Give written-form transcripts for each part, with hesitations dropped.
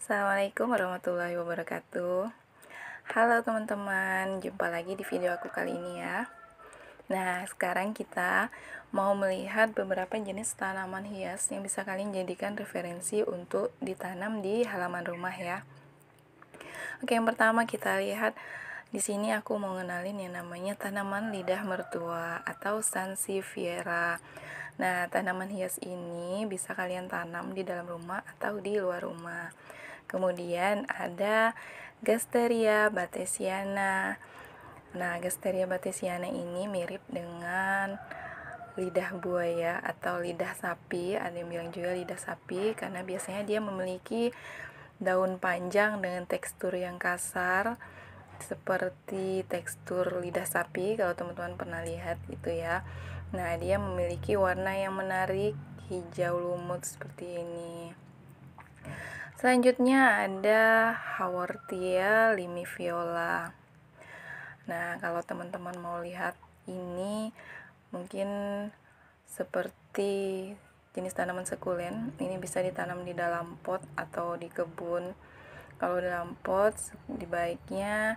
Assalamualaikum warahmatullahi wabarakatuh. Halo teman-teman, jumpa lagi di video aku kali ini ya. Nah, sekarang kita mau melihat beberapa jenis tanaman hias yang bisa kalian jadikan referensi untuk ditanam di halaman rumah ya. Oke, yang pertama kita lihat di sini aku mau ngenalin yang namanya tanaman lidah mertua atau Sansevieria. Nah, tanaman hias ini bisa kalian tanam di dalam rumah atau di luar rumah. Kemudian ada Gasteria bathesiana. Nah, Gasteria bathesiana ini mirip dengan lidah buaya atau lidah sapi. Ada yang bilang juga lidah sapi karena biasanya dia memiliki daun panjang dengan tekstur yang kasar seperti tekstur lidah sapi kalau teman-teman pernah lihat gitu ya. Nah, dia memiliki warna yang menarik, hijau lumut seperti ini. Selanjutnya ada Haworthia limiviola. Nah, kalau teman-teman mau lihat ini mungkin seperti jenis tanaman sekulen, ini bisa ditanam di dalam pot atau di kebun. Kalau dalam pot, baiknya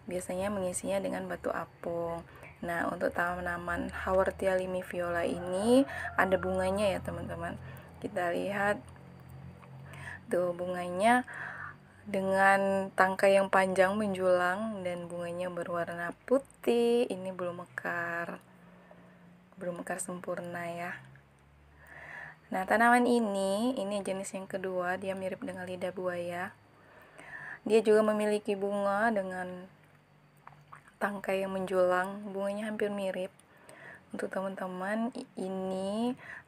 biasanya mengisinya dengan batu apung. Nah, untuk tanaman Haworthia limiviola ini ada bunganya ya teman-teman. Kita lihat tuh bunganya dengan tangkai yang panjang menjulang dan bunganya berwarna putih. Ini belum mekar sempurna ya. Nah, tanaman ini jenis yang kedua, dia mirip dengan lidah buaya. Dia juga memiliki bunga dengan tangkai yang menjulang, bunganya hampir mirip. Untuk teman-teman,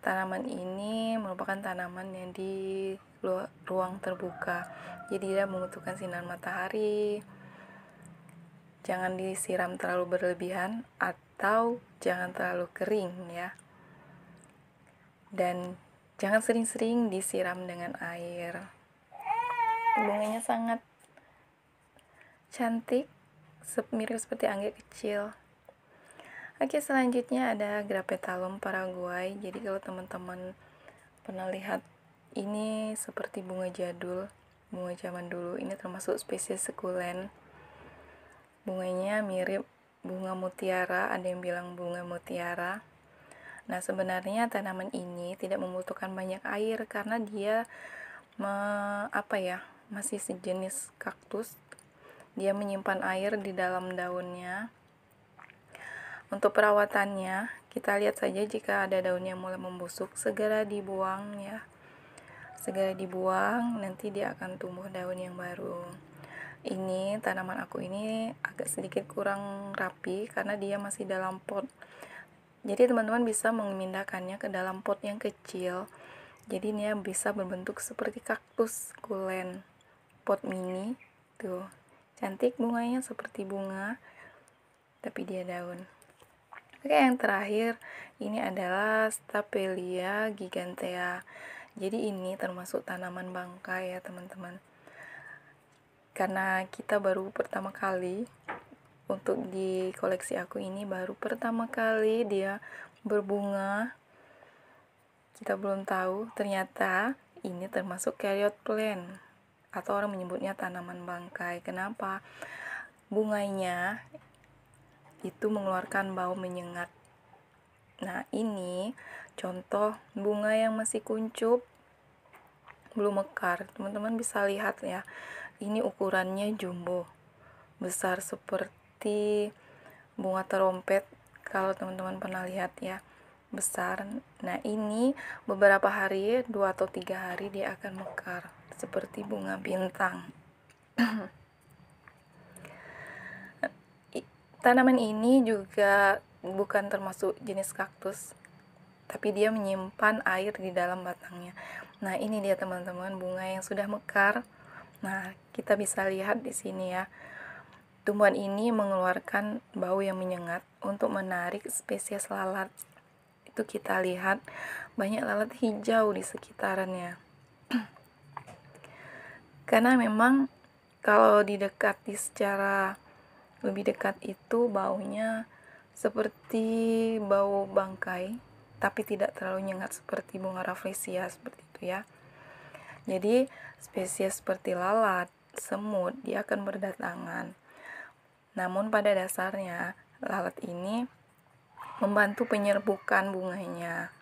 tanaman ini merupakan tanaman yang di ruang terbuka. Jadi dia membutuhkan sinar matahari. Jangan disiram terlalu berlebihan atau jangan terlalu kering ya. Dan jangan sering-sering disiram dengan air. Bunganya sangat cantik, mirip seperti anggrek kecil. Oke, selanjutnya ada Grapetalum paraguay. Jadi kalau teman-teman pernah lihat, ini seperti bunga jadul, bunga zaman dulu. Ini termasuk spesies sekulen. Bunganya mirip bunga mutiara, ada yang bilang bunga mutiara. Nah, sebenarnya tanaman ini tidak membutuhkan banyak air karena dia masih sejenis kaktus. Dia menyimpan air di dalam daunnya. Untuk perawatannya, kita lihat saja jika ada daun yang mulai membusuk, segera dibuang ya. Segera dibuang, nanti dia akan tumbuh daun yang baru. Ini tanaman aku ini agak sedikit kurang rapi karena dia masih dalam pot. Jadi teman-teman bisa memindahkannya ke dalam pot yang kecil. Jadi dia bisa berbentuk seperti kaktus kulen. Pot mini, tuh. Cantik bunganya seperti bunga, tapi dia daun. Oke, yang terakhir ini adalah Stapelia gigantea. Jadi ini termasuk tanaman bangkai ya teman-teman. Karena kita baru pertama kali untuk di koleksi aku ini baru pertama kali dia berbunga. Kita belum tahu ternyata ini termasuk Cariot plant atau orang menyebutnya tanaman bangkai. Kenapa? Bunganya itu mengeluarkan bau menyengat. Nah, ini contoh bunga yang masih kuncup, belum mekar. Teman-teman bisa lihat ya, ini ukurannya jumbo, besar seperti bunga terompet. Kalau teman-teman pernah lihat ya, besar. Nah, ini beberapa hari, 2 atau 3 hari dia akan mekar seperti bunga bintang. Tanaman ini juga bukan termasuk jenis kaktus, tapi dia menyimpan air di dalam batangnya. Nah, ini dia teman-teman bunga yang sudah mekar. Nah, kita bisa lihat di sini ya. Tumbuhan ini mengeluarkan bau yang menyengat untuk menarik spesies lalat. Itu kita lihat banyak lalat hijau di sekitarannya. Karena memang kalau didekati secara lebih dekat itu baunya seperti bau bangkai, tapi tidak terlalu nyengat seperti bunga rafflesia seperti itu ya. Jadi spesies seperti lalat, semut, dia akan berdatangan. Namun pada dasarnya lalat ini membantu penyerbukan bunganya.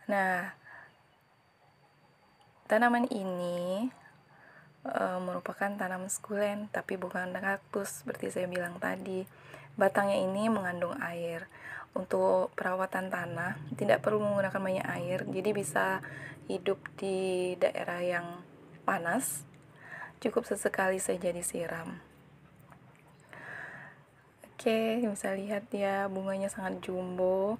Nah, tanaman ini merupakan tanaman sukulen, tapi bukan kaktus seperti saya bilang tadi. Batangnya ini mengandung air. Untuk perawatan tanah tidak perlu menggunakan banyak air, jadi bisa hidup di daerah yang panas. Cukup sesekali saja disiram. Oke, bisa lihat ya, bunganya sangat jumbo.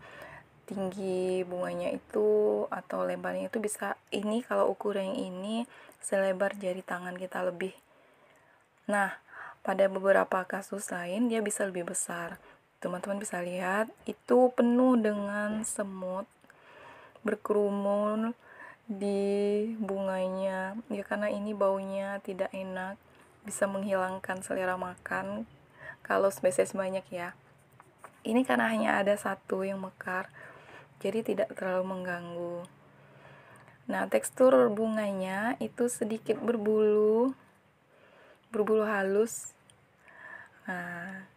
Tinggi bunganya itu atau lebarnya itu bisa, ini kalau ukuran ini selebar jari tangan kita lebih. Nah, pada beberapa kasus lain dia bisa lebih besar. Teman-teman bisa lihat itu penuh dengan semut berkerumun di bunganya ya, karena ini baunya tidak enak, bisa menghilangkan selera makan kalau spesies banyak ya. Ini karena hanya ada satu yang mekar, jadi tidak terlalu mengganggu. Nah, tekstur bunganya itu sedikit berbulu halus,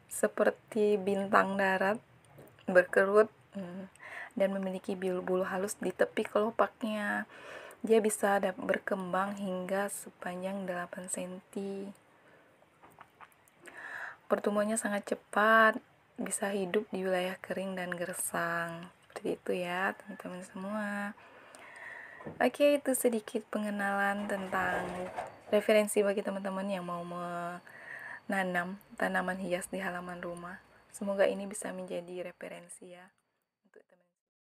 seperti bintang darat, berkerut, dan memiliki bulu-bulu halus di tepi kelopaknya. Dia bisa berkembang hingga sepanjang 8 cm. Pertumbuhannya sangat cepat, bisa hidup di wilayah kering dan gersang. Seperti itu ya, teman-teman semua. Oke, itu sedikit pengenalan tentang referensi bagi teman-teman yang mau menanam tanaman hias di halaman rumah. Semoga ini bisa menjadi referensi ya.